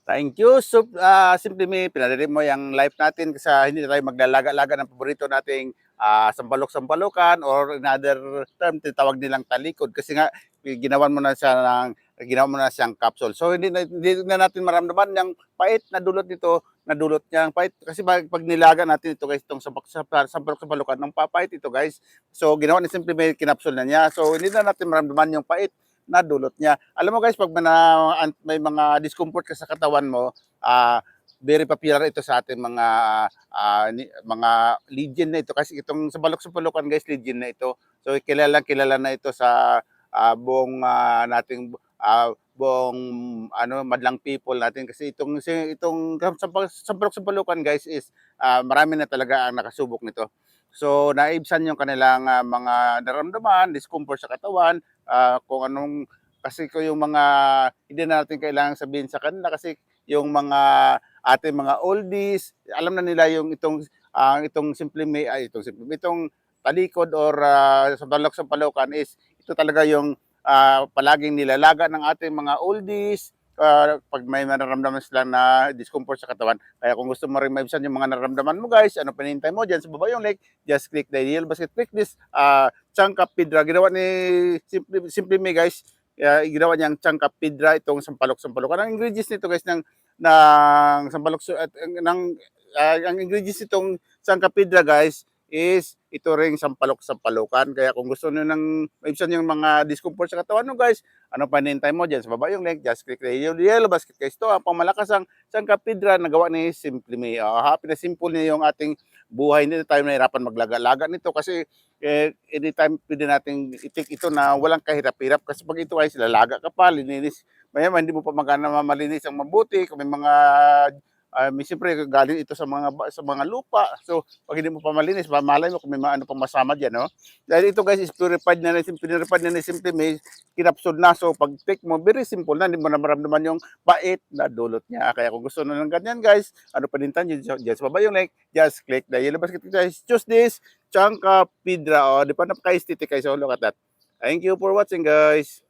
Thank you. So, simply me, pinadali mo yung life natin kasi hindi na tayo maglalaga-laga ng paborito nating sampalok-sampalokan or in other term, tinatawag nilang talikod kasi nga ginawa mo na siyang capsule. So, hindi na natin maramdaman yung pait na dulot nito, na dulot niya ang pait. Kasi pag nilaga natin ito guys, itong sampalok-sampalokan, ng papait ito guys. So, ginawa ni simply may kinapsule na niya. So, hindi na natin maramdaman yung pait na dulot niya. Alam mo guys, pag may mga discomfort ka sa katawan mo, very popular ito sa ating mga legion na ito kasi itong sa balok-sapalukan guys, legion na ito. So kilala na ito sa buong nating buong madlang people natin kasi itong sa balok-sapalukan guys is marami na talaga ang nakasubok nito. So naibsan yung kanilang mga nararamdaman, discomfort sa katawan, kung anong kasi ko yung mga hindi na natin kailangang sabihin sa kanila kasi yung mga ating mga oldies, alam na nila yung itong talikod or sa balok sa Palokan is ito talaga yung palaging nilalaga ng ating mga oldies pag may nararamdaman sila na discomfort sa katawan. Kaya kung gusto mo rin maibsan yung mga nararamdaman mo guys, ano pinintay mo dyan sa baba yung like, just click the yellow basket, click this Changka Pidra. Ginawa ni Simply Me guys, ginawa niyang Changka Pidra itong sampalok-sampalok. Ang ingredients nito guys ng sampalok at ang ingredients nitong Changka Pidra guys is ito ring sampalok-sampalokan. Kaya kung gusto niyo nang maibsan yung mga discomfort sa katawan mo guys, ano pa hinihintay mo dyan sa baba yung link, just click the yellow basket guys. Ito ang pamalakas ang Changka Pidra na gawa ni Simply Me. Happy na simple niya yung ating buhay. Hindi tayo nahirapan maglaga-laga nito kasi anytime pwede nating i-take ito na walang kahirap-hirap kasi pag ito ay lalaga ka pa, lininis, maya hindi mo pa magana malinis ang mabuti kung may mga may siyempre galing ito sa mga lupa. So pag hindi mo pa malinis, malay mo kung may ano pang masama diyan, no? Dahil ito guys is purified na simple may kinapsud na. So pag take mo, very simple na, hindi mo na maramdaman yung bait na dulot niya. Kaya kung gusto nyo ng ganyan guys, ano pa din tayo, just baba yung like, just click the yellow basket guys. Choose this Changka Pidra. Oh, di pa napaka-aesthetic guys. So look at that. Thank you for watching guys.